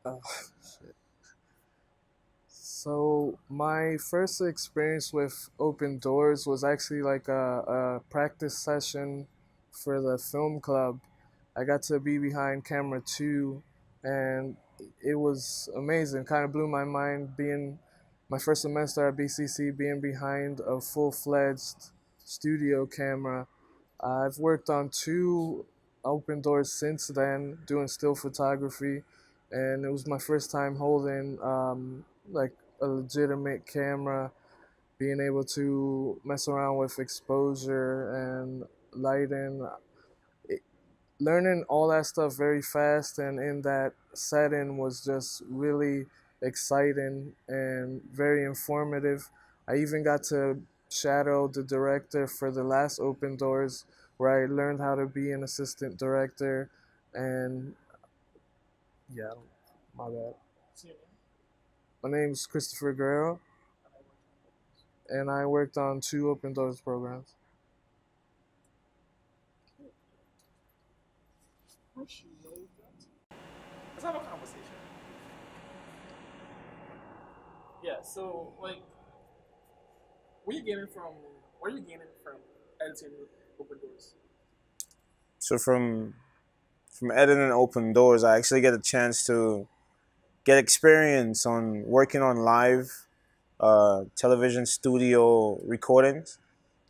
Uh, so my first experience with Open Doors was actually like a practice session for the film club. I got to be behind camera two, and it was amazing. Kind of blew my mind being my first semester at BCC, being behind a full-fledged studio camera. I've worked on two Open Doors since then, doing still photography, and it was my first time holding like a legitimate camera, being able to mess around with exposure and lighting, it, learning all that stuff very fast and in that setting was just really exciting and very informative. I even got to shadow the director for the last Open Doors, where I learned how to be an assistant director. And yeah, my bad. My name's Christopher Guerrero, and I worked on two Open Doors programs. Let's have a conversation. Yeah. So, like, what are you gaining from? What are you gaining from editing open doors? So from editing Open Doors, I actually get a chance to get experience on working on live television studio recordings.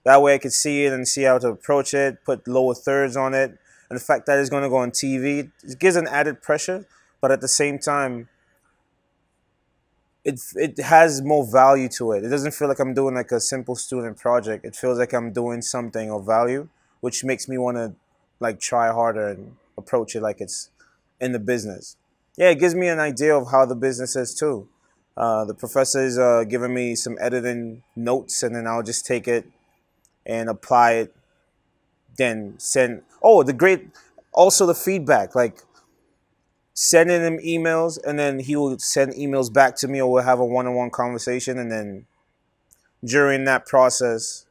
That way I could see it and see how to approach it, put lower thirds on it. And the fact that it's going to go on TV, it gives an added pressure, but at the same time, it has more value to it. It doesn't feel like I'm doing like a simple student project. It feels like I'm doing something of value, which makes me want to like try harder and approach it like it's in the business. Yeah, it gives me an idea of how the business is too. The professor is giving me some editing notes, and then I'll just take it and apply it. Then send. Oh, the great. Also, the feedback. Like sending him emails, and then he will send emails back to me, or we'll have a one-on-one conversation, and then during that process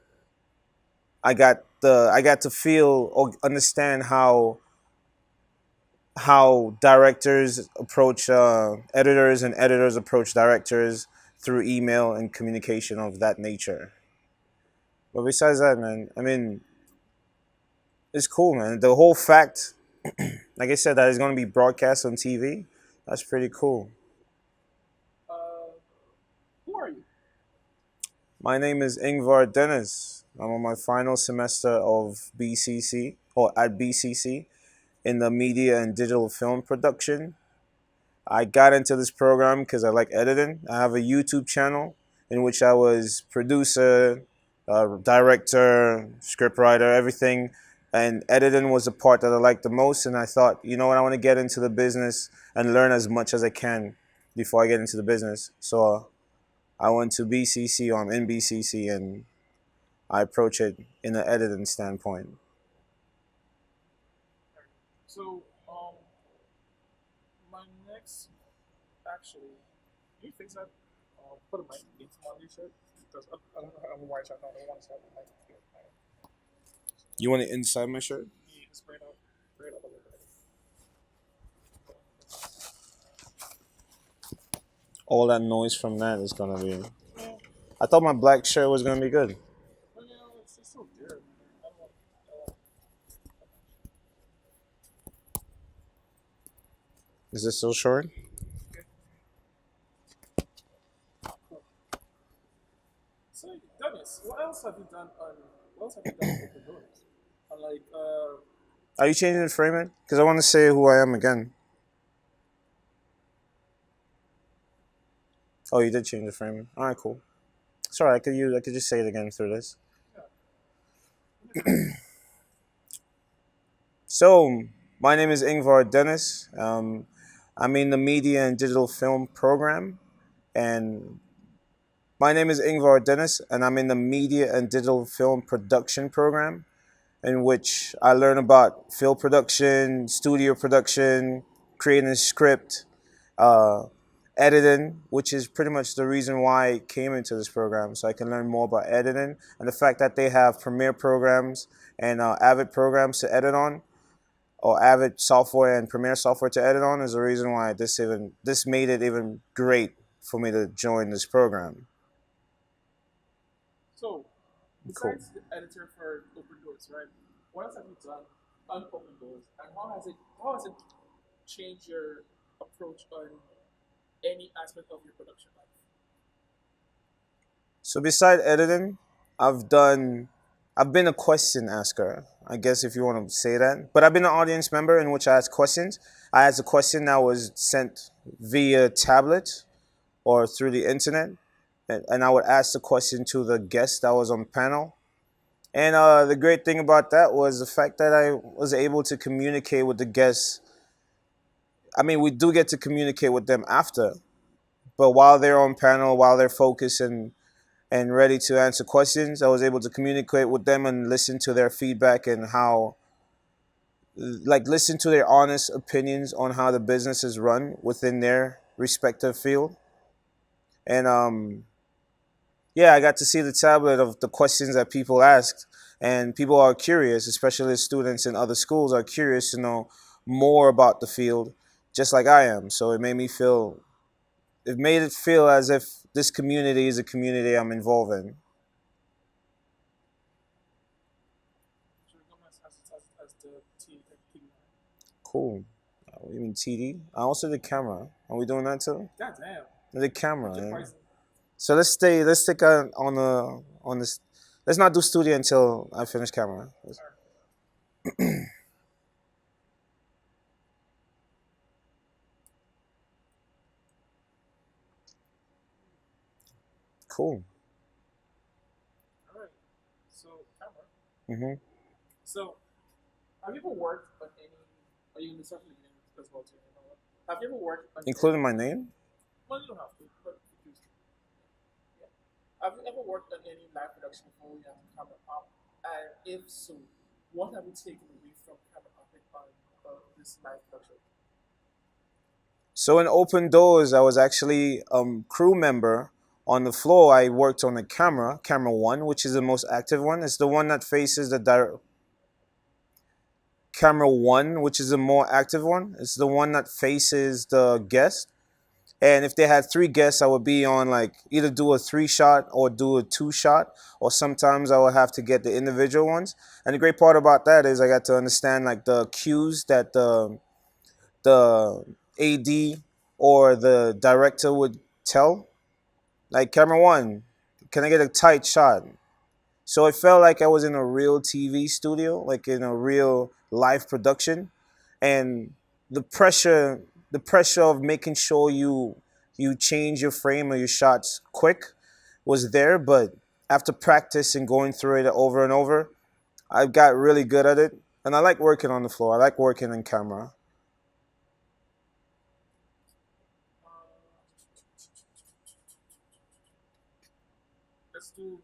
I got to feel or understand how directors approach editors and editors approach directors through email and communication of that nature. But besides that, man, I mean, it's cool, man. The whole fact, like I said, that it's going to be broadcast on TV, that's pretty cool. Uh, who are you? My name is Ingvar Dennis. I'm on my final semester of BCC, or at BCC, in the media and digital film production. I got into this program because I like editing. I have a YouTube channel in which I was producer, director, scriptwriter, everything. And editing was the part that I liked the most. And I thought, you know what, I want to get into the business and learn as much as I can before I get into the business. So I went to BCC, or I'm in BCC, and I approach it in an editing standpoint. So, my next, actually, do you fix that? Put a mic into my new shirt because I'm a white shirt. I don't want to start with mic. You want it inside my shirt? Yeah, spread out a little bit. All that noise from that is gonna be. I thought my black shirt was gonna be good. But you know, it's so dear, man. I don't want. Is this still short? Okay, cool. So, Dennis, what else have you done on? What else have you done on open doors? On like, Are you changing the framing? Because I want to say who I am again. Oh, you did change the framing. All right, cool. Sorry, I could use. I could just say it again through this. yeah, So, my name is Ingvar Dennis. I'm in the media and digital film program, and my name is Ingvar Dennis, and I'm in the media and digital film production program, in which I learn about film production, studio production, creating a script, uh, editing, which is pretty much the reason why I came into this program, so I can learn more about editing and the fact that they have Premiere programs and Avid programs to edit on. or Avid software and Premiere software to edit on is the reason why this made it even great for me to join this program. So, Cool. besides the editor for Open Doors, right? What else have you done on Open Doors, and how has it changed your approach on any aspect of your production life? So beside editing, I've done I've been a question asker, I guess if you want to say that. But I've been an audience member in which I asked questions. I asked a question that was sent via tablet or through the internet, and I would ask the question to the guest that was on the panel. And the great thing about that was the fact that I was able to communicate with the guests. I mean, we do get to communicate with them after, but while they're on panel, while they're focused and ready to answer questions, I was able to communicate with them and listen to their feedback and how, like, listen to their honest opinions on how the business is run within their respective field. And yeah, I got to see the tablet of the questions that people asked, and people are curious, especially the students in other schools are curious to know more about the field, just like I am. So it made it feel as if this community is a community I'm involved in. Should we come as the T? Cool. What do you mean TD? I also did camera. Are we doing that too? God damn. I did camera. What's your Yeah. price? So let's stick on this. Let's not do studio until I finish camera. Cool. All right. So, camera. Mhm. So, have you ever worked on any? Are you in the software engineering as well too? Have you ever worked on? Including my name. Well, you don't have to, but if you choose to. Yeah. Have you ever worked on any live production before you have the camera up? And if so, what have you taken away from camera up on this live production? So in Open Doors, I was actually crew member on the floor. I worked on the camera one, which is the most active one. It's the one that faces the camera one, which is the more active one. It's the one that faces the guest. And if they had three guests, I would be on like either do a 3 shot or do a 2 shot, or sometimes I would have to get the individual ones. And the great part about that is I got to understand like the cues that the AD or the director would tell. Like camera one, can I get a tight shot? So it felt like I was in a real TV studio, like in a real live production, and the pressure, the pressure of making sure you change your frame or your shots quick was there. But after practice and going through it over and over, I got really good at it, and I like working on the floor. I like working in camera. Uh, let's do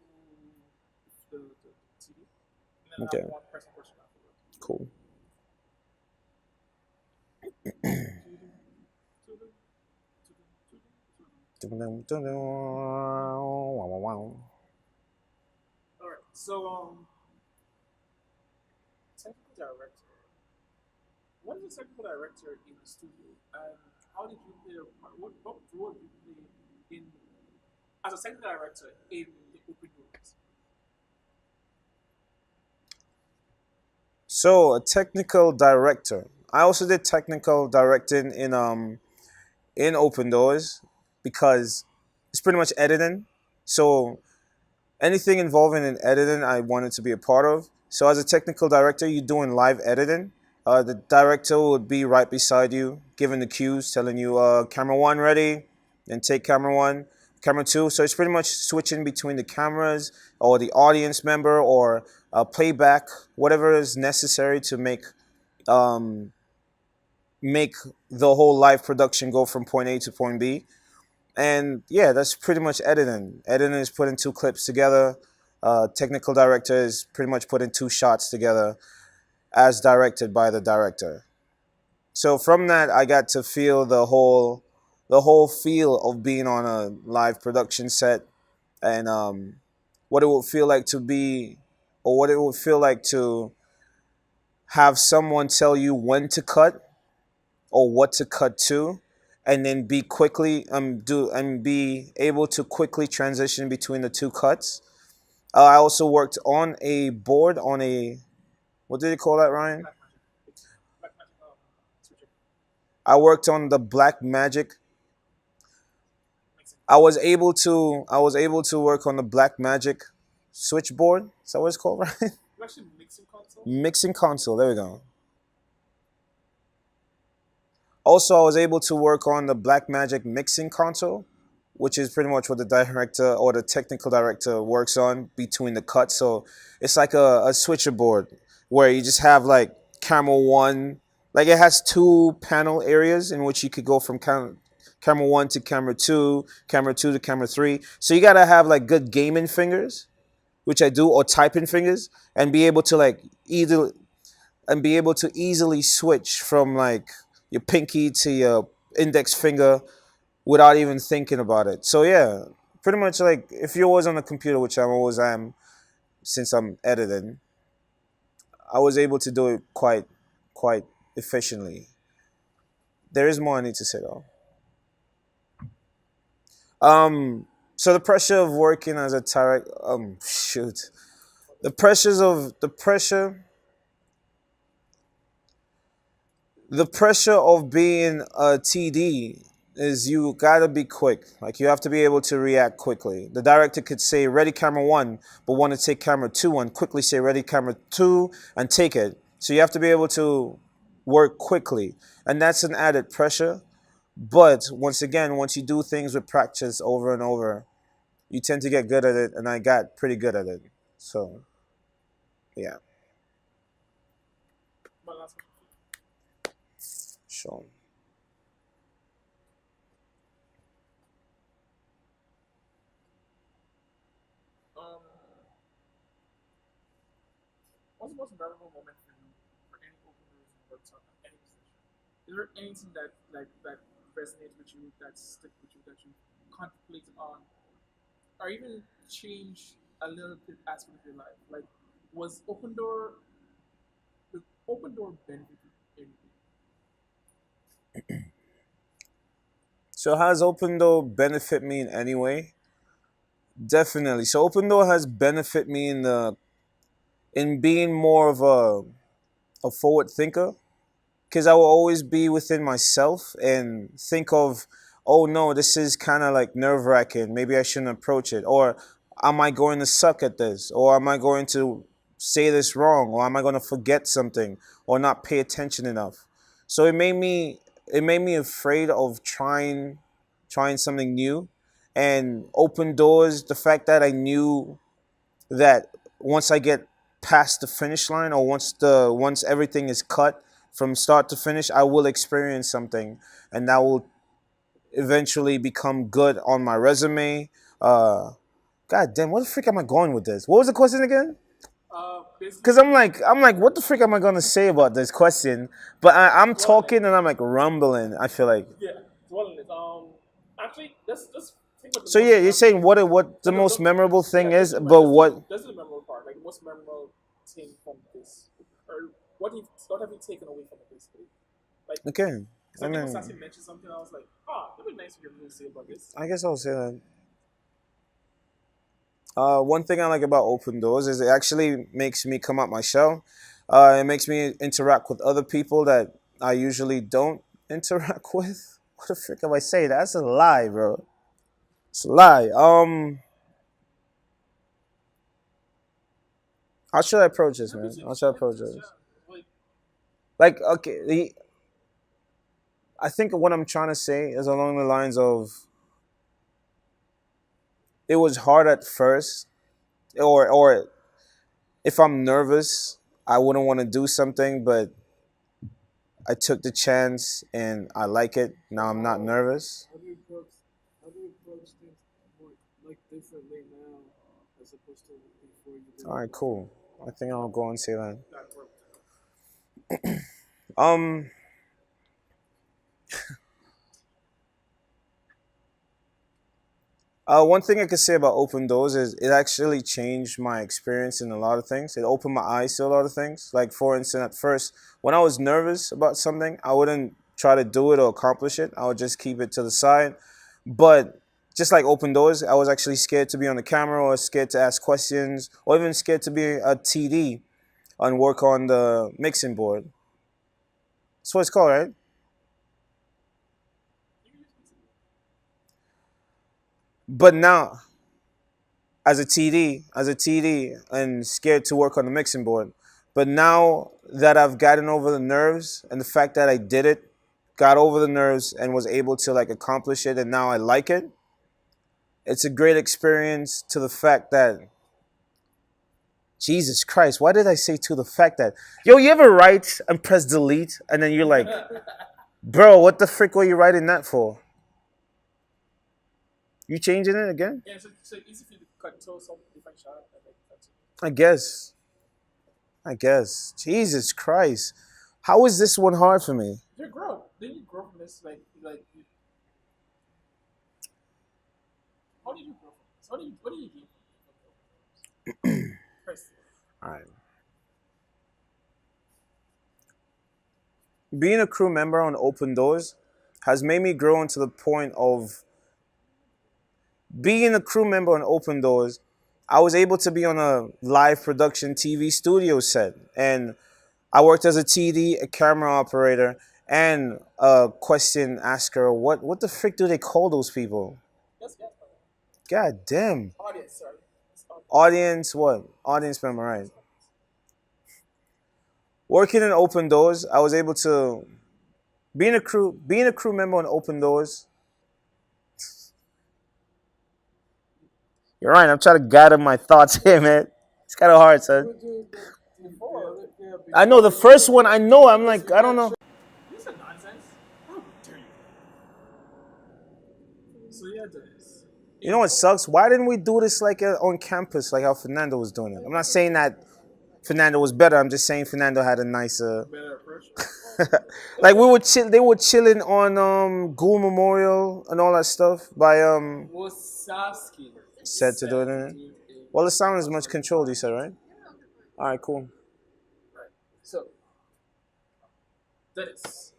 the TV, and then I Okay, have one person question afterwards. cool. All right. So, technical director. What is a technical director in the studio, and how did you play? What role did you play in as a technical director in the Open Doors? So a technical director. I also did technical directing in Open Doors because it's pretty much editing. So anything involving in editing, I wanted to be a part of. So as a technical director, you're doing live editing. The director would be right beside you, giving the cues, telling you camera one ready, then take camera one, camera two. So it's pretty much switching between the cameras or the audience member or playback, whatever is necessary to um, make the whole live production go from point A to point B. And yeah, that's pretty much editing. Editing is putting two clips together. Technical director is pretty much putting 2 shots together as directed by the director. So from that, I got to feel the whole feel of being on a live production set, and what it would feel like to be, or what it would feel like to have someone tell you when to cut or what to cut to, and then be able to quickly transition between the two cuts. I also worked on a board on a, what did you call that, Ryan? Black magic. It's black magic. Switcher. I worked on the Black Magic. Makes it. I was able to work on the Black Magic switchboard. Is that what it's called, right? You actually mixing console. Mixing console. There we go. Also, I was able to work on the Blackmagic mixing console, which is pretty much what the director or the technical director works on between the cuts. So it's like a switcher board where you just have like camera one, like it has two panel areas in which you could go from camera one to camera two to camera three. So you gotta have like good gaming fingers, which I do, or typing fingers, and be able to like either and be able to easily switch from like your pinky to your index finger without even thinking about it. So yeah, pretty much like if you're always on the computer, which I always am since I'm editing, I was able to do it quite efficiently. There is more I need to say though. So the pressure of working as a direct shoot. The pressure of being a TD is you gotta be quick. Like you have to be able to react quickly. The director could say ready camera one, but want to take camera two and quickly say ready camera two and take it. So you have to be able to work quickly. And that's an added pressure. But once again, once you do things with practice over and over, you tend to get good at it, and I got pretty good at it. So yeah, My last question. sure. Um, what's the most memorable moment for you for any open doors you worked on at any position? Is there anything that resonates with you, that stick with you, that you contemplate on, or even change a little bit aspect of your life? Like, was open door benefit you anything? So has Open Door benefit me in any way? Definitely. So Open Door has benefit me in being more of a forward thinker, because I will always be within myself and think of, oh no, this is kind of like nerve wracking. Maybe I shouldn't approach it. Or am I going to suck at this? Or am I going to say this wrong? Or am I going to forget something or not pay attention enough? So it made me afraid of trying something new, and open doors. The fact that I knew that once I get past the finish line, or once everything is cut from start to finish, I will experience something, and that will eventually become good on my resume. God damn, what the freak am I going with this? What was the question again? Basically, Cause I'm like, what the freak am I gonna say about this question? But I'm talking and I'm like rumbling. I feel like. yeah, dwelling it. Actually, let's think about the So most yeah, you're saying what the most memorable thing yeah, is, but what? this is the memorable part. Like, most memorable thing from this, or what have you taken away from it, basically? Like, Okay, because I I think Sassi mean, mentioned something. I was like, ah, it'd be nice to hear you say about this. I guess I'll say that. One thing I like about open doors is it actually makes me come out my shell. It makes me interact with other people that I usually don't interact with. What the frick am I saying? That's a lie, bro. It's a lie. How should I approach this, man? How should I approach Yeah, this? like, Like, okay, I think what I'm trying to say is along the lines of it was hard at first, or if I'm nervous, I wouldn't want to do something, but I took the chance and I like it. Now I'm not nervous. How do you approach things more like differently now as opposed to before you All didn't right, cool. I think I'll go and say that. that worked. Um, One thing I could say about Open Doors is it actually changed my experience in a lot of things. It opened my eyes to a lot of things. Like, for instance, at first, when I was nervous about something, I wouldn't try to do it or accomplish it. I would just keep it to the side. But just like Open Doors, I was actually scared to be on the camera or scared to ask questions or even scared to be a TD and work on the mixing board. That's what it's called, right? But now, as a TD, and scared to work on the mixing board. But now that I've gotten over the nerves and the fact that I did it, got over the nerves and was able to like accomplish it, and now I like it. It's a great experience to the fact that Jesus Christ, why did I say to the fact that yo, you ever write and press delete and then you're like, bro, what the frick were you writing that for? You changing it again? Yeah, so easy for you to control some different shot and then cut I guess. I guess. Jesus Christ. How is this one hard for me? you grow. Then you grow from this how did you grow from this? What do you gain from this? First, All right. Being a crew member on Open Doors has made me grow into the point of being a crew member on Open Doors. I was able to be on a live production TV studio set, and I worked as a TD, a camera operator, and a question asker. What the frick do they call those people? yes, God damn. audience, sorry. It's audience. Audience what? Audience member, right? Working in Open Doors, I was able to being a crew member on Open Doors. You're right. I'm trying to gather my thoughts here, man. It's kind of hard, son. I know the first one. I know. I'm like, I don't know. This is nonsense. How dare you? So yeah, Dennis. You know what sucks? Why didn't we do this like on campus, like how Fernando was doing it? I'm not saying that Fernando was better. I'm just saying Fernando had a nicer. Better approach. Like we were chill. They were chilling on Gould Memorial and all that stuff by Wasowski said to do it. Well, the sound is much controlled. You said, right? All right, cool. Right. So, Dennis,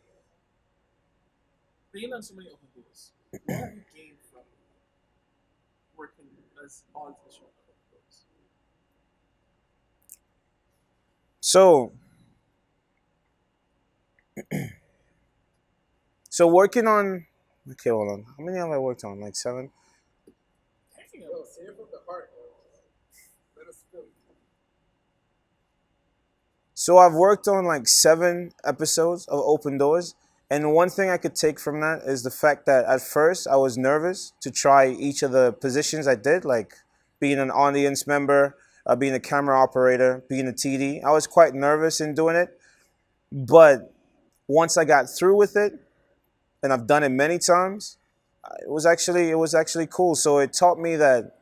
being on so many open doors, what have you gained from working as on the show open doors? So, so working on. Okay, hold on. How many have I worked on? Like 7. Yo, say it from the heart. Let us feel. So I've worked on like 7 episodes of Open Doors, and one thing I could take from that is the fact that at first I was nervous to try each of the positions I did, like being an audience member, being a camera operator, being a TD. I was quite nervous in doing it, but once I got through with it, and I've done it many times, it was actually cool. So it taught me that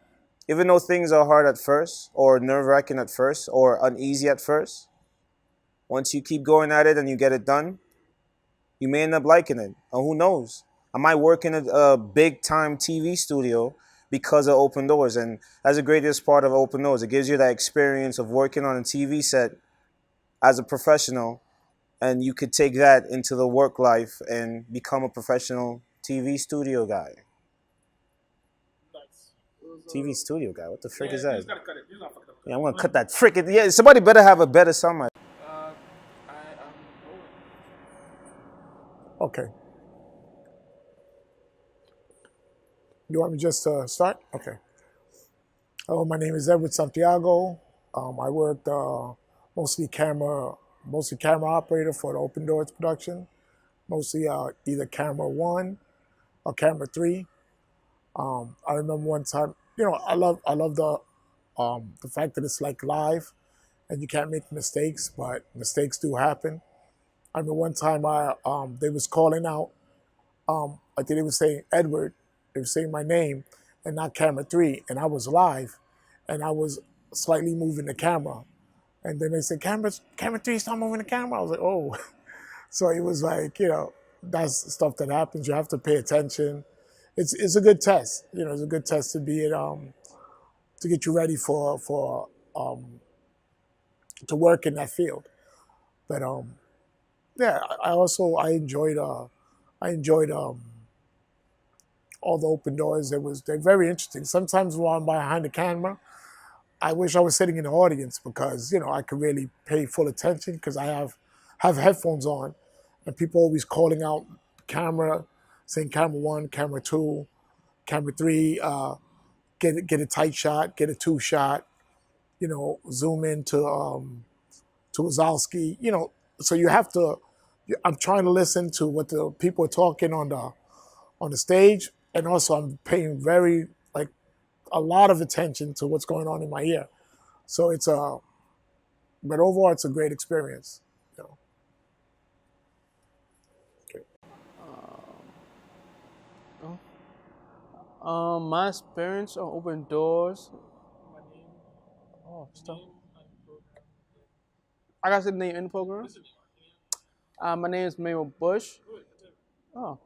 even though things are hard at first, or nerve-wracking at first, or uneasy at first, once you keep going at it and you get it done, you may end up liking it. Or who knows? I might work in a big-time TV studio because of Open Doors. And that's the greatest part of Open Doors. It gives you that experience of working on a TV set as a professional, and you could take that into the work life and become a professional TV studio guy. Nice. It was, TV studio guy? What the frick yeah, is you that? just gotta cut it. You just gotta fuck it up. Yeah, I'm gonna cut that frickin'. Yeah, somebody better have a better sound. I am rolling. Okay. You want me just to start? Okay. Hello, my name is Edward Santiago. I worked mostly camera operator for the Open Doors production. Mostly either camera 1 or camera 3. I remember one time, I love the fact that it's like live and you can't make mistakes, but mistakes do happen. I remember one time they was calling out. I think they were saying Edward. They were saying my name and not camera 3, and I was live, and I was slightly moving the camera, and then they said camera 3, stop moving the camera. I was like, oh, so it was like that's stuff that happens. You have to pay attention, it's a good test. You know, it's a good test to be at to get you ready for to work in that field. But yeah, I enjoyed all the open doors. They're very interesting. Sometimes while I'm behind the camera, I wish I was sitting in the audience because I could really pay full attention because I have headphones on, and people always calling out camera, saying camera one, camera two, camera three, get a tight shot, get a two shot, zoom in to Wazowski, so you have to. I'm trying to listen to what the people are talking on the stage, and also I'm paying a lot of attention to what's going on in my ear. So but overall, it's a great experience. Okay. My experience on open doors. My name, Oh, stuff. name and program. I got the name in the program. Listen, yeah. My name is Manuel Bush. Good. Oh.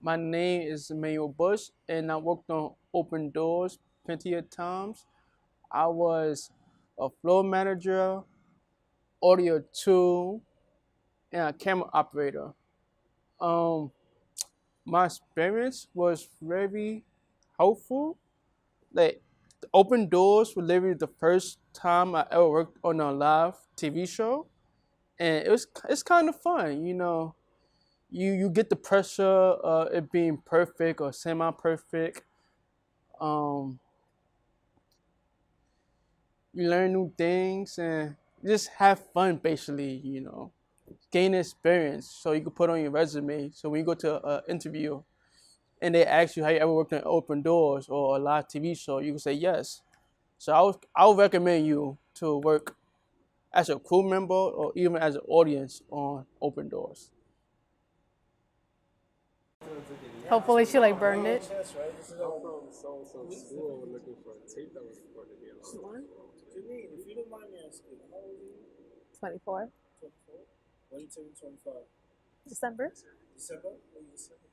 My name is Emmanuel Bush, and I worked on open doors plenty of times. I was a floor manager, audio tool, and a camera operator. My experience was very helpful. Like, the open doors were literally the first time I ever worked on a live TV show, and it's kind of fun. You get the pressure of it being perfect or semi perfect. Um, you learn new things and just have fun basically. Gain experience so you can put on your resume. So when you go to an interview and they ask you how you ever worked on open doors or a live TV show, you can say yes. So I would recommend you to work as a crew member or even as an audience on open doors. Hopefully she burned it. Janine, if you don't mind me asking, how old are you? 24 24? When you turn 25? December. December? Oh, December.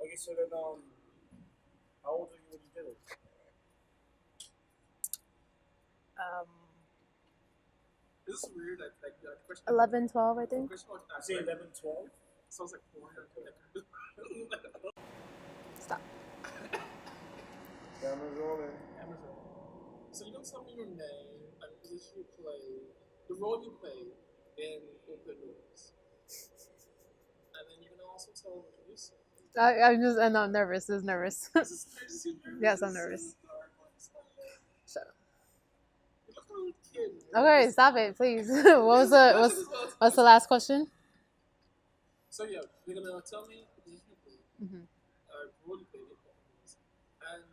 Okay, so then, how old are you when you did it? This is weird, like question. 11, 12, I think. Question I say 11, 12? Sounds like 400. Stop. Camera's rolling. Amazon. So you can tell me your name and the position you play, the role you play in Open Doors. And then you can also tell the producer. I'm not nervous. This is nervous. This is crazy. Yes, I'm nervous. Shut up. You look like a kid. Okay, stop it, please. What's the last question? So yeah, you're gonna tell me the position you play, Mm-hmm. role you play in Open Doors, and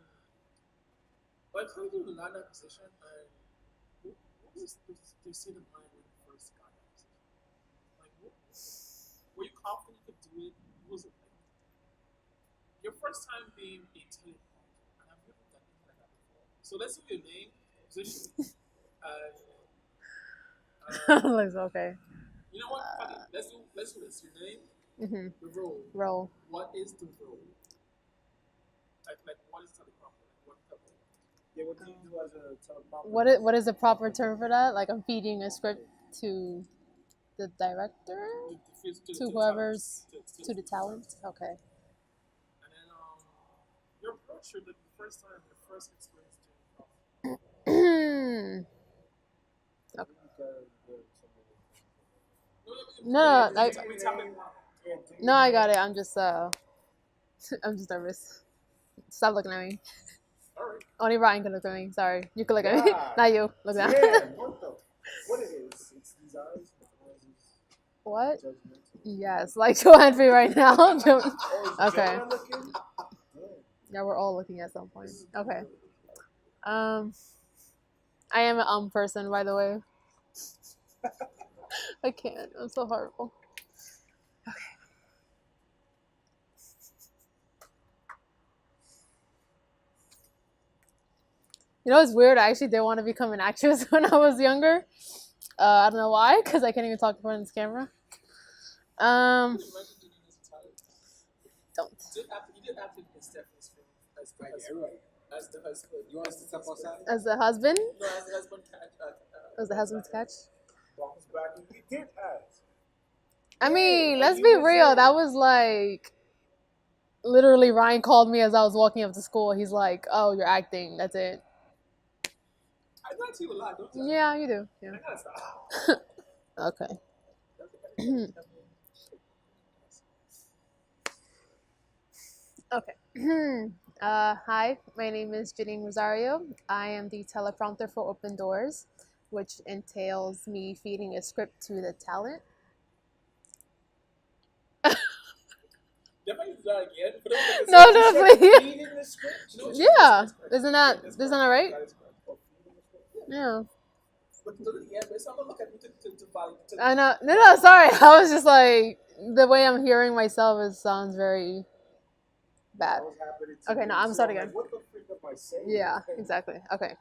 how did you land that position, and what was the state of mind when you first got that position? Were you confident you could do it? What was it like? Your first time being a teleprompter, and I've never done anything like that before. So let's do your name, position, and Okay. you know what? Fuck it. Let's do this. Your name, Mm-hmm. the role. Roll. What is the role? Like what is teleprompter? What type of? Yeah, what do you do as a teleprompter? What is the proper term for that? Like I'm feeding a script to the director, to whoever's to the talent. Okay. And then your approach, the first time, your first experience doing teleprompter. No, no, I got it. I'm just nervous. Stop looking at me. Alright. Only Ryan can look at me. Sorry, you can look at me. Not you. Look at me. What it is? It's these eyes. What? Yes, like Joanne for right now. Okay. Yeah, we're all looking at some point. Okay. I am an person, by the way. I can't. I'm so horrible. Okay. You know, it's weird. I actually did want to become an actress when I was younger. I don't know why, because I can't even talk in front of this camera. Um, You mentioned Janine as a talent. don't. You did act in Stephanie's film as the husband. As the husband. You want us to step outside? As the husband? No, as the husband catch. As the husband's catch? Bounce back. We did ask. I mean, and let's you be was real. in. That was like literally Ryan called me as I was walking up to school. He's like, "Oh, you're acting. That's it." I got you a lot, don't you? Yeah, you do. Yeah. I gotta stop. Okay. Okay. Hi, my name is Janine Rosario. I am the teleprompter for Open Doors, which entails me feeding a script to the talent. Definitely do that again. But it was No, like no, a please. Reading the script. No, Yeah, that's correct. isn't that That's right? That is correct. Yeah. But yeah, but someone look at me to validate. I know. No, sorry. I was just like the way I'm hearing myself. It sounds very bad. That was happening to Okay, me, no, I'm too. starting like, again. what the freak am I saying? Yeah, exactly. Okay.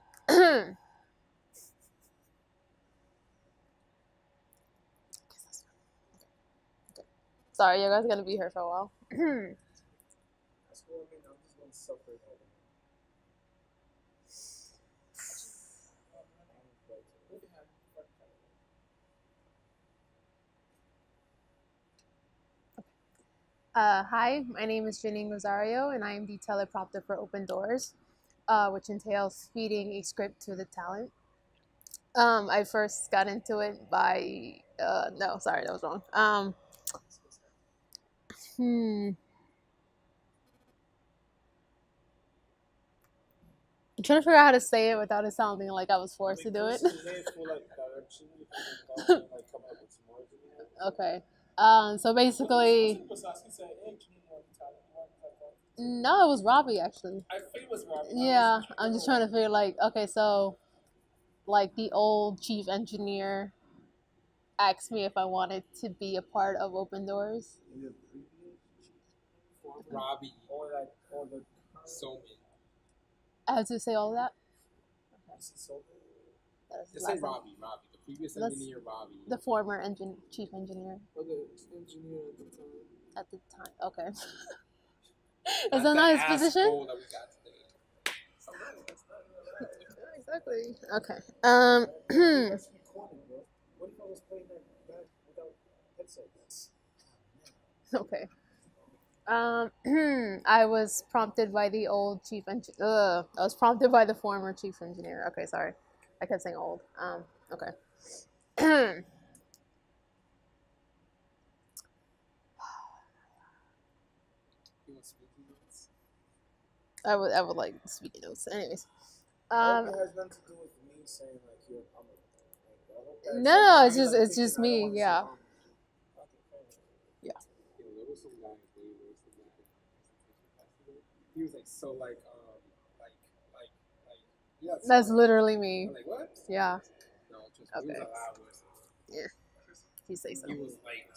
Sorry, you guys are gonna be here for a while. That's what I mean. I'm just gonna suffer it all. Hi, my name is Janine Rosario, and I am the teleprompter for Open Doors, which entails feeding a script to the talent. I first got into it by no, sorry, that was wrong. I'm trying to figure out how to say it without it sounding like I was forced to do it. Okay. So basically, no, it was Robbie actually. I think it was Robbie. Yeah, I'm just trying to figure like, okay, so like the old chief engineer asked me if I wanted to be a part of Open Doors. Robbie or the Soman. I have to say all of that. Just say Robbie. The previous engineer, Robbie. The former chief engineer Or the engineer at the time. at the time. Okay. Is that not his position? That we got today. Exactly. Okay. That's recorded, bro. What if I was playing that without headsets? Okay. I was prompted by the old chief engineer. I was prompted by the former chief engineer. Okay, sorry. I kept saying old. Okay. I would like speaking notes. Anyways. It has nothing to do with me saying like you're. No, it's just me. Yeah. Yeah. There was some guy way worse than that. He was like so like yeah. That's literally me. I'm like what? Yeah. No, just he was a lot worse. Yeah. You say so. He was like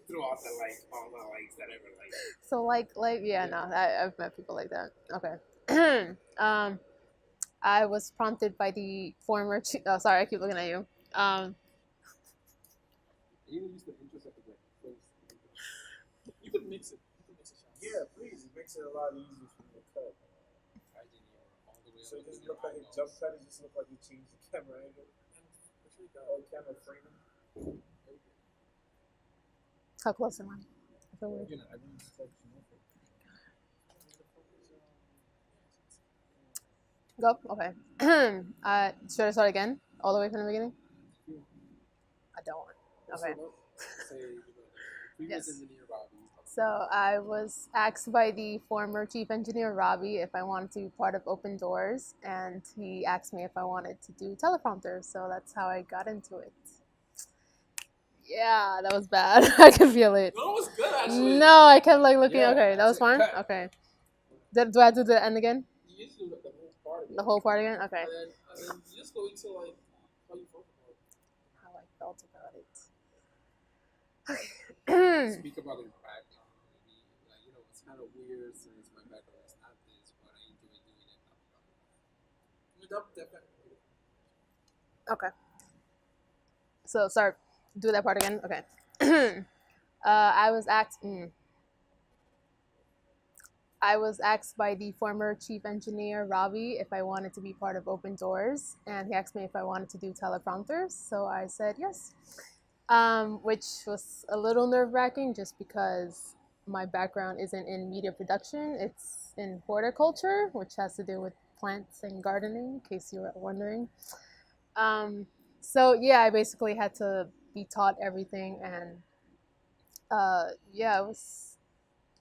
threw out the like all the likes that ever like. So like yeah, no, I've met people like that. Okay. I was prompted by the former. Oh, sorry, I keep looking at you. You use the interest of the first. You could mix it. Yeah, please. It makes it a lot easier for me to cut. So it doesn't look like a jump cut. It just looks like you change the camera angle. Or camera framing. How close am I? I feel weird. Go. Okay. Should I start again? All the way from the beginning? I don't. Okay. Yes. So I was asked by the former chief engineer Robbie if I wanted to be part of Open Doors, and he asked me if I wanted to do teleprompters. So that's how I got into it. Yeah, that was bad. I can feel it. No, it was good actually. No, I kept like looking. Yeah, Okay, that was fine. cut. Okay. Do I do the end again? You used to do the whole part. The whole part again? Okay. And then you just go into like how you felt about it. How I felt about it. Okay. Speak about it background. Maybe like it's kind of weird since my background is not this, but I enjoy doing it. Definitely. Okay. So start. Do that part again. Okay. I was asked. I was asked by the former chief engineer, Ravi, if I wanted to be part of Open Doors, and he asked me if I wanted to do teleprompters, so I said yes, which was a little nerve wracking just because my background isn't in media production, it's in horticulture, which has to do with plants and gardening, in case you were wondering. Um, so, yeah, I basically had to be taught everything, and yeah, it was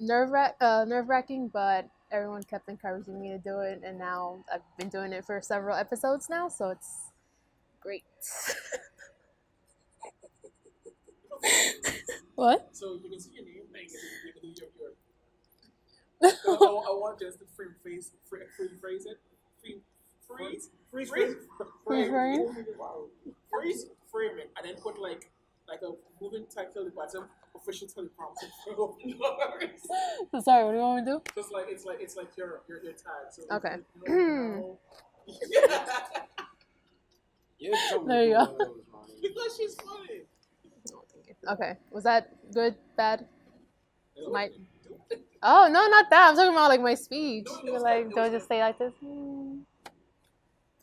nerve wracking, but everyone kept encouraging me to do it, and now I've been doing it for several episodes now, so it's great. What? So you can see your name, like you can do your. I want just to freeze it. Freeze, frame it, and then put like a moving title at the bottom, official teleprompter for Open Doors. So sorry, what do you want me to do? Just like it's like your tag. So Okay. There you go. Because she's funny. Okay, was that good, bad? My Oh no, not that. I'm talking about like my speech. No, You're like, do I just stay like this?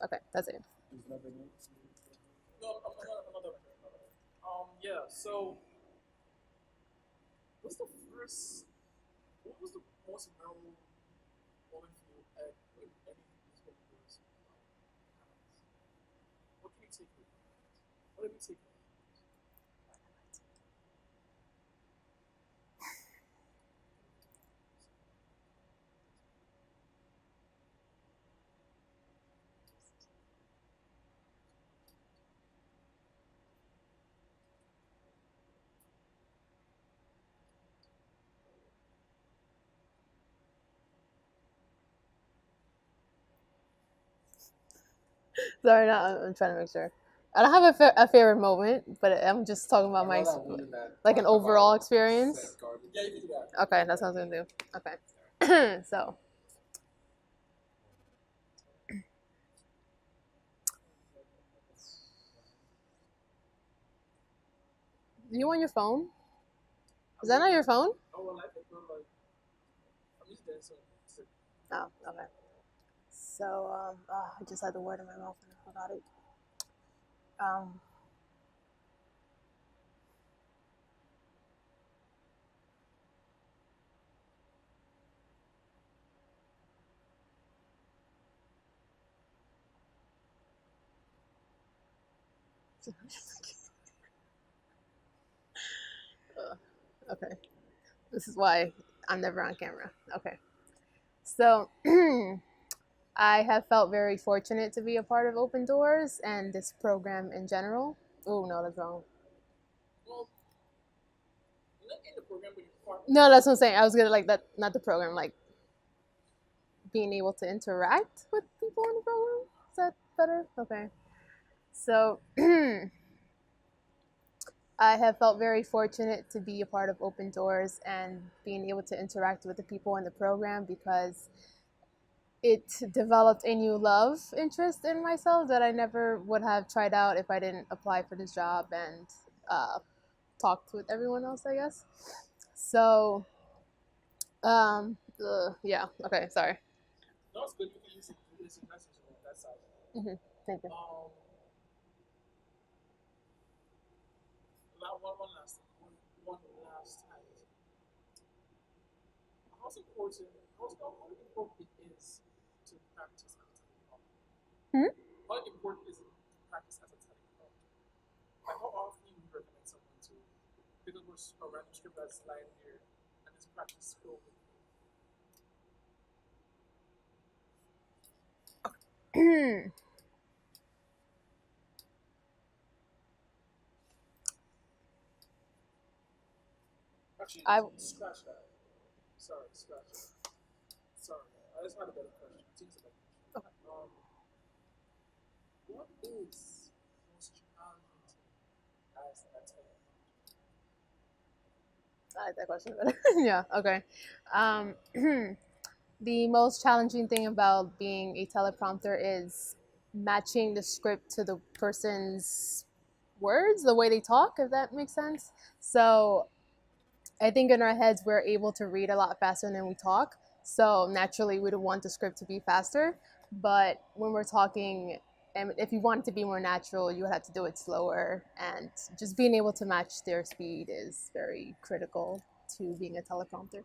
Okay, that's it. No, another. Yeah. So, what's the first? What was the most memorable moment for you at any of these videos? What can you take away from that? What have you taken away? Sorry, no, I'm trying to make sure. I don't have a favorite moment, but I'm just talking about my like an overall experience. Yeah, you can do that. Okay, that's what I was gonna do. Okay, so you on your phone? Is that not your phone? Oh, well, I think like I'm just there, so. Oh, okay. So I just had the word in my mouth and I forgot it. Okay. This is why I'm never on camera. Okay. So I have felt very fortunate to be a part of Open Doors and this program in general. Oh, no, that's wrong. Well, not in the program, but you're part. No, that's what I'm saying. I was gonna like that, not the program, like being able to interact with people in the program. Is that better? Okay. So I have felt very fortunate to be a part of Open Doors and being able to interact with the people in the program because it developed a new love interest in myself that I never would have tried out if I didn't apply for this job and talked with everyone else, I guess. So, yeah, okay, sorry. No, it's good. You can use a message on that side. Thank you. One last time. How important it is to practice as a teleprompter? How important is it to practice as a teleprompter? Like how often do you recommend someone to pick up a random script that's lying here and just practice scroll with it? Actually, scratch that. Sorry, scratch that. Sorry, that's not a better question. It's a better question. Okay. What is most challenging as a teleprompter? I like that question better. Yeah, okay. The most challenging thing about being a teleprompter is matching the script to the person's words, the way they talk, if that makes sense. So I think in our heads we're able to read a lot faster than we talk. So naturally, we'd want the script to be faster. But when we're talking, and if you want it to be more natural, you would have to do it slower. And just being able to match their speed is very critical to being a teleprompter.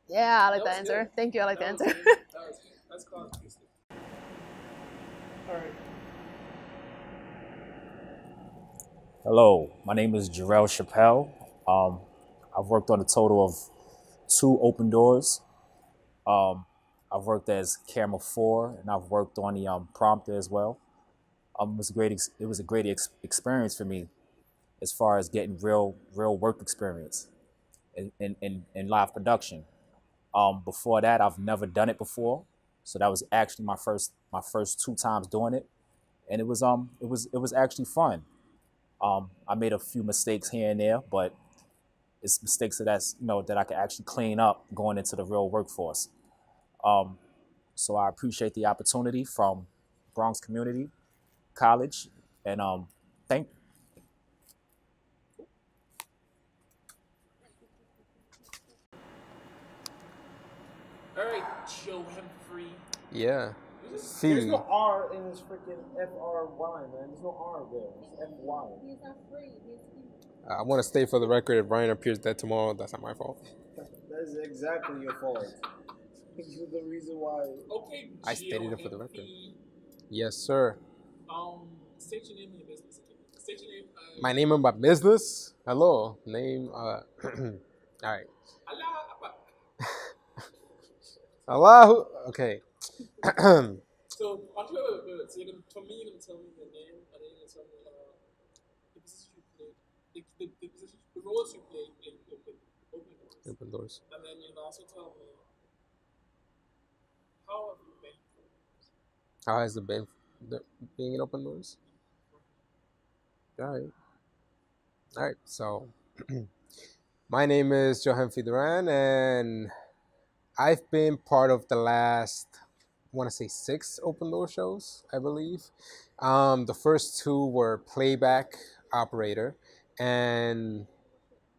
Yeah, I like that answer. Good. Thank you. I like the That was answer. good. That was good. Let's call it Tuesday. All right. Hello, my name is Jarrell Chappelle. I've worked on a total of 2 open doors. I've worked as camera 4, and I've worked on the prompter as well. It was a great experience for me as far as getting real work experience in live production. Before that, I've never done it before, so that was actually my first 2 times doing it, and it was actually fun. I made a few mistakes here and there, but it's mistakes that I can actually clean up going into the real workforce. So I appreciate the opportunity from Bronx Community College, and thank. All right, Joe Humphrey. Yeah. There's no R in this freaking FRY, man. There's no R there. It's FY. I want to state for the record, if Ryan appears dead tomorrow, that's not my fault. That is exactly your fault. You're the reason why. Okay, I stated it for the Joe record. Humphrey. Yes, sir. State your name and your business again. State your name. My name and my business? Hello. Name, all right. Allah Akbar. Allahu. Okay. So, wait. So you're gonna, for me, you're gonna tell me the name, and then you're gonna tell me the position you played, the roles you played in Open Doors. Open doors. And then you can also tell me how have you been? How has it been being in open doors? All right. So, my name is Johan Fiduran, and I've been part of the last, I want to say 6 open door shows, I believe. The first 2 were playback operator, and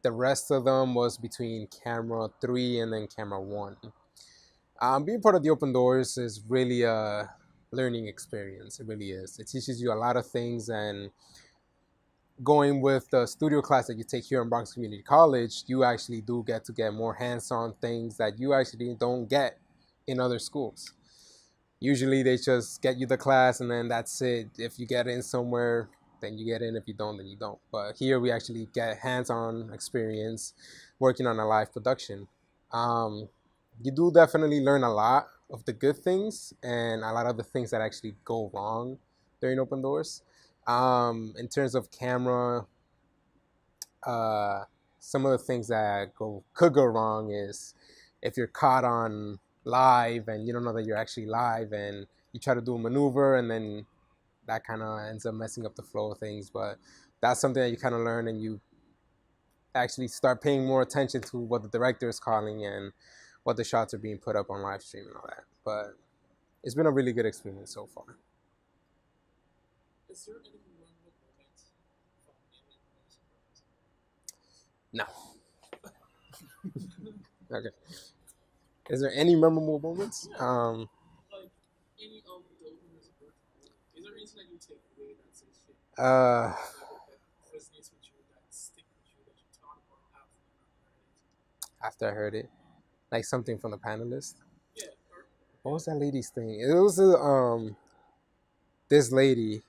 the rest of them was between camera 3 and then camera 1. Being part of the open doors is really a learning experience. It really is. It teaches you a lot of things, and going with the studio class that you take here in Bronx Community College, you actually do get to get more hands-on things that you actually don't get in other schools. Usually they just get you the class and then that's it. If you get in somewhere, then you get in. If you don't, then you don't. But here we actually get hands-on experience working on a live production. You do definitely learn a lot of the good things and a lot of the things that actually go wrong during open doors. In terms of camera, some of the things that could go wrong is if you're caught on live and you don't know that you're actually live and you try to do a maneuver and then that kind of ends up messing up the flow of things. But that's something that you kind of learn, and you actually start paying more attention to what the director is calling and what the shots are being put up on live stream and all that. But it's been a really good experience so far. Is there any memorable moments from No. Okay. Is there any memorable moments? like any of those moments? Is there anything that you take away that says shit? That resonates with you, that stick with you, that you talk about After I heard it, like something from the panelists. Yeah. What was that lady's thing? It was this lady.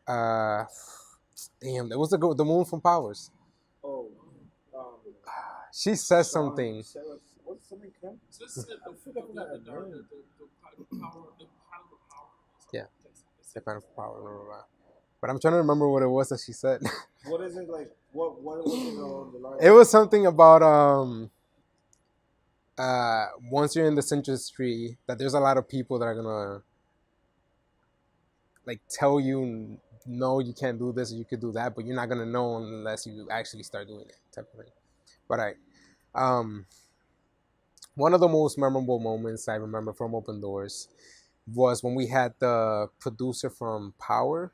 Damn, it was the moon from Powers. Oh, She says something. What's something, Kim? So this is the power. Yeah. The kind of power, blah, blah, blah. But I'm trying to remember what it was that she said. What is it like? What was it along the line? It was something about once you're in this industry, that there's a lot of people that are gonna like tell you, no, you can't do this or you could do that, but you're not gonna know unless you actually start doing it, type of thing. But one of the most memorable moments I remember from Open Doors was when we had the producer from Power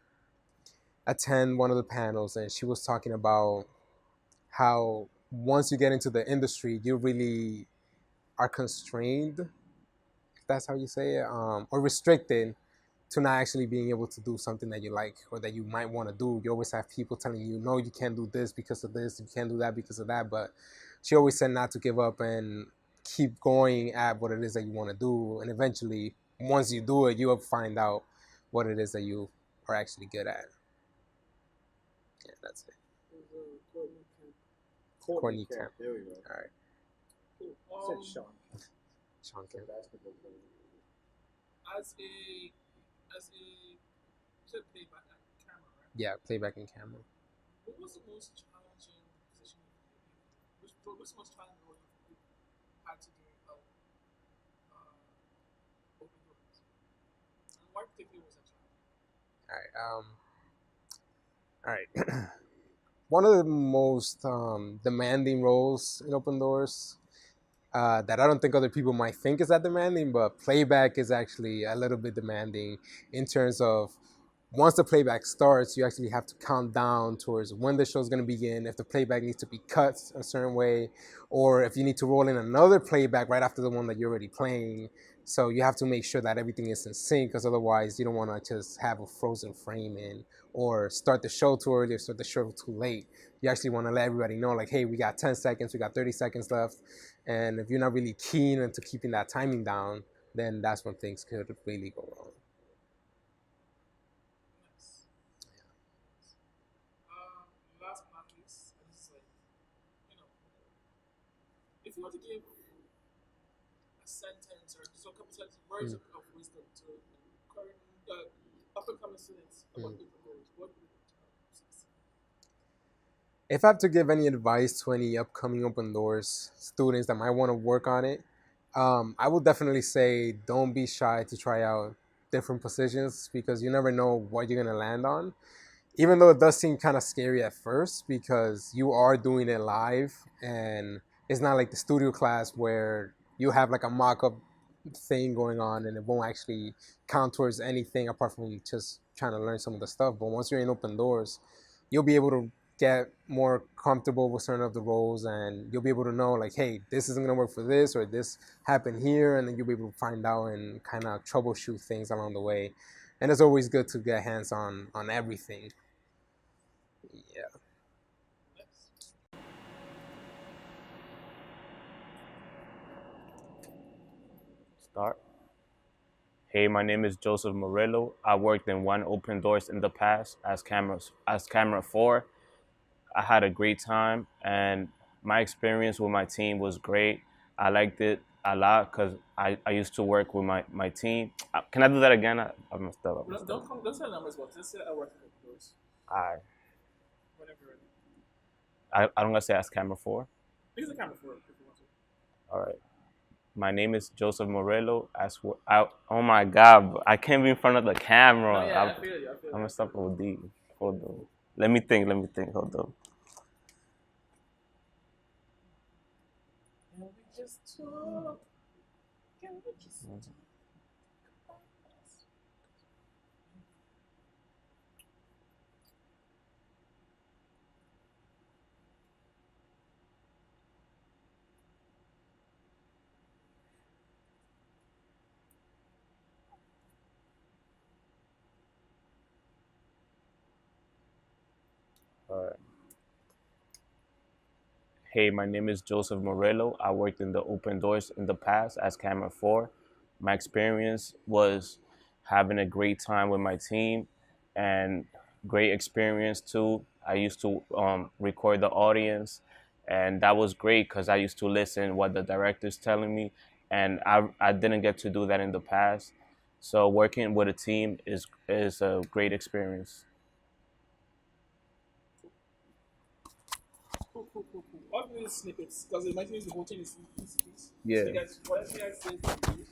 attend one of the panels, and she was talking about how once you get into the industry, you really are constrained, if that's how you say it, or restricted to not actually being able to do something that you like or that you might want to do. You always have people telling you, no, you can't do this because of this, you can't do that because of that. But she always said not to give up and keep going at what it is that you want to do. And eventually, once you do it, you'll find out what it is that you are actually good at. Yeah, that's it. Courtney Kemp. There we go. All right. Cool. Said Sean. Sean Kemp. Basketball player. As a you said playback and camera, right? Yeah, playback and camera. What was the most challenging position you played? What's the most challenging role you had to do open doors? And why particularly was that challenging? All right. One of the most demanding roles in Open Doors that I don't think other people might think is that demanding, but playback is actually a little bit demanding in terms of once the playback starts, you actually have to count down towards when the show's going to begin, if the playback needs to be cut a certain way, or if you need to roll in another playback right after the one that you're already playing. So you have to make sure that everything is in sync, because otherwise you don't want to just have a frozen frame in or start the show too early or start the show too late. You actually want to let everybody know, like, hey, we got 10 seconds, we got 30 seconds left. And if you're not really keen into keeping that timing down, then that's when things could really go wrong. Last but not least, it's like, if you were to give a sentence or just a couple sentences, words of wisdom to current up and coming students about open doors, what would you tell them? If I have to give any advice to any upcoming Open Doors students that might want to work on it, I would definitely say don't be shy to try out different positions, because you never know what you're going to land on. Even though it does seem kind of scary at first, because you are doing it live and it's not like the studio class where you have like a mock-up thing going on and it won't actually count towards anything apart from just trying to learn some of the stuff. But once you're in Open Doors, you'll be able to get more comfortable with certain of the roles, and you'll be able to know, like, hey, this isn't going to work for this, or this happened here, and then you'll be able to find out and kind of troubleshoot things along the way. And it's always good to get hands on everything. Yeah. Start. Hey, my name is Joseph Murillo. I worked in one Open Doors in the past as camera 4. I had a great time, and my experience with my team was great. I liked it a lot because I used to work with my team. Can I do that again? I messed up. Don't say numbers, but just say I work in Open Doors. Alright. Whenever you're ready. I'm going to say as camera 4. Use the camera 4 if you want to. All right. My name is Joseph Murillo. Oh my God, I can't be in front of the camera. No, yeah, I feel you. I'm gonna stop OD. Hold on. Let me think. Hold on. Can we just talk? Can we just talk? Hey, my name is Joseph Murillo. I worked in the Open Doors in the past as camera 4. My experience was having a great time with my team and great experience too. I used to record the audience, and that was great because I used to listen what the director's telling me, and I didn't get to do that in the past. So working with a team is a great experience. Cool. All these snippets, because it might mean the whole thing is snippets. Yeah. So you guys, whatever you guys say, please.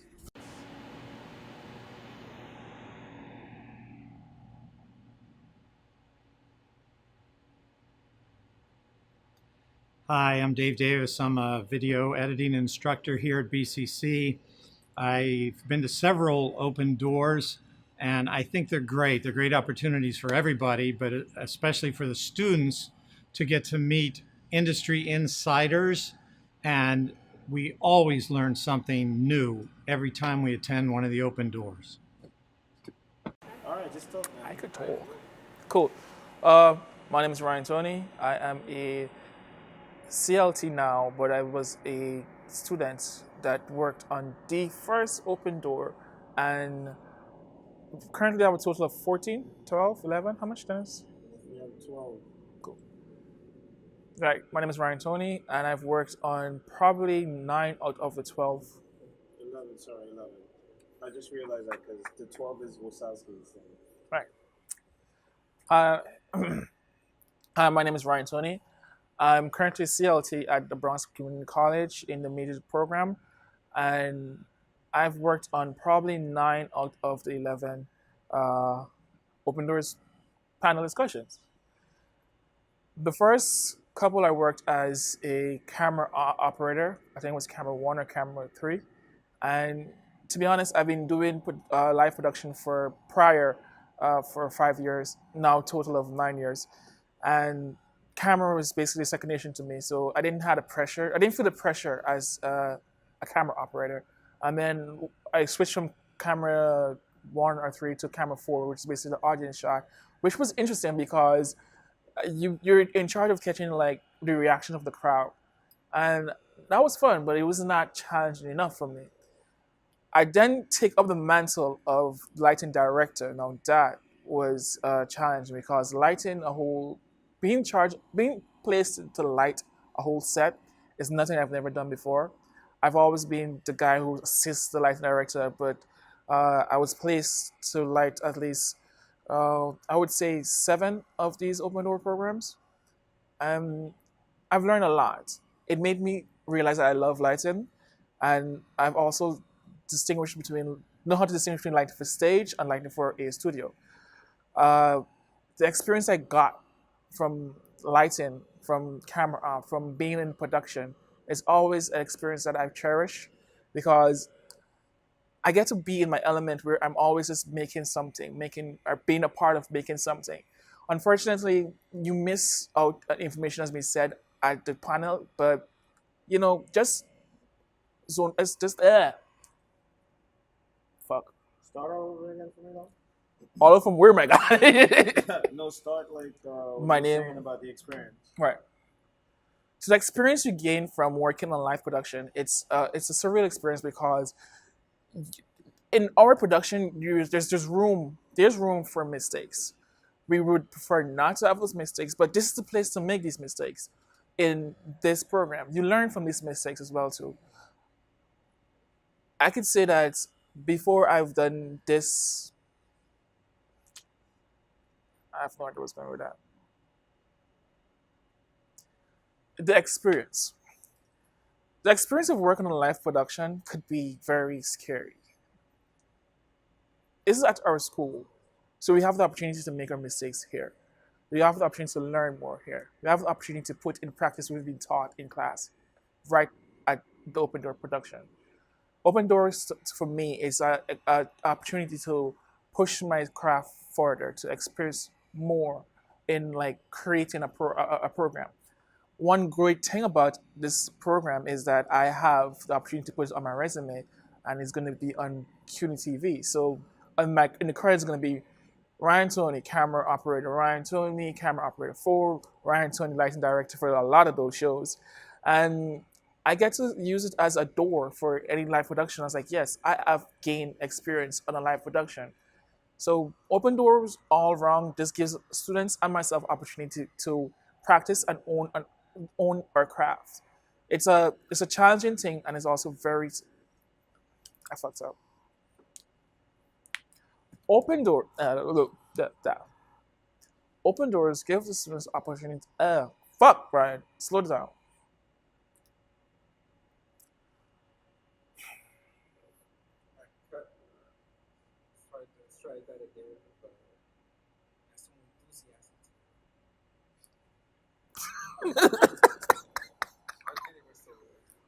Hi, I'm Dave Davis. I'm a video editing instructor here at BCC. I've been to several Open Doors, and I think they're great. They're great opportunities for everybody, but especially for the students to get to meet industry insiders, and we always learn something new every time we attend one of the open doors. All right, just talk, man. I could talk. Cool. My name is Ryan Tony. I am a CLT now, but I was a student that worked on the first open door, and currently I have a total of 14, 12, 11. How much, Dennis? We have 12. Cool. Right. My name is Ryan Tony, and I've worked on probably 9 out of the 12. 11, sorry, 11. I just realized that because the 12 is Wasowski's thing. Right. My name is Ryan Tony. I'm currently CLT at the Bronx Community College in the media program, and I've worked on probably 9 out of the 11 open doors panel discussions. The first couple I worked as a camera operator. I think it was camera 1 or camera 3. And to be honest, I've been doing live production for 5 years, now total of 9 years. And camera was basically second nature to me. So I didn't have the pressure. I didn't feel the pressure as a camera operator. And then I switched from camera 1 or 3 to camera 4, which is basically the audience shot, which was interesting because you're in charge of catching like the reaction of the crowd. And that was fun, but it was not challenging enough for me. I then take up the mantle of lighting director. Now that was challenging because lighting a whole, being placed to light a whole set is nothing I've never done before. I've always been the guy who assists the lighting director, but I was placed to light at least, I would say 7 of these open door programs. I've learned a lot. It made me realize that I love lighting, and I've also know how to distinguish between lighting for stage and lighting for a studio. The experience I got from lighting, from camera, from being in production is always an experience that I cherish because I get to be in my element where I'm always just making something, or being a part of making something. Unfortunately, you miss out information as being said at the panel, but just zone. It's just fuck. Start all over again for me, though. All of them were my guy. No, start like my name saying about the experience. Right. So the experience you gain from working on live production, it's a surreal experience because in our production, there's room for mistakes. We would prefer not to have those mistakes, but this is the place to make these mistakes. In this program, you learn from these mistakes as well too. I could say that before I've done this, I have no idea what's going with that. The experience of working on live production could be very scary. This is at our school, so we have the opportunity to make our mistakes here. We have the opportunity to learn more here. We have the opportunity to put in practice what we've been taught in class, right at the open door production. Open doors for me is an opportunity to push my craft further, to experience more in like creating a program. One great thing about this program is that I have the opportunity to put it on my resume, and it's going to be on CUNY TV. So in the credits, it's going to be Ryan Tony, camera operator, Ryan Tony, camera operator 4, Ryan Tony, lighting director for a lot of those shows. And I get to use it as a door for any live production. I was like, yes, I have gained experience on a live production. So open doors all around. This gives students and myself opportunity to practice and own our craft. It's a challenging thing, and it's also very. I fucked up. Open door. Look that. Open doors give the students opportunity. Fuck, Brian. Slow it down. Try that again.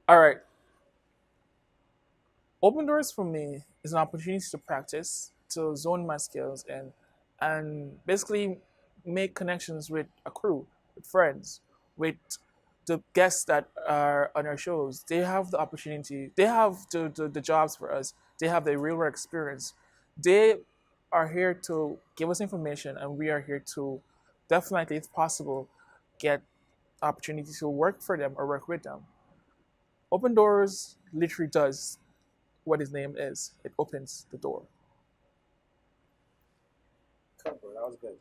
All right. Open doors for me is an opportunity to practice, to zone my skills, and basically make connections with a crew, with friends, with the guests that are on our shows, they have the opportunity, they have the jobs for us, they have the real world experience. They are here to give us information, and we are here to definitely, if possible, get opportunity to work for them or work with them. Open Doors literally does what his name is. It opens the door. Cool, bro. That was good.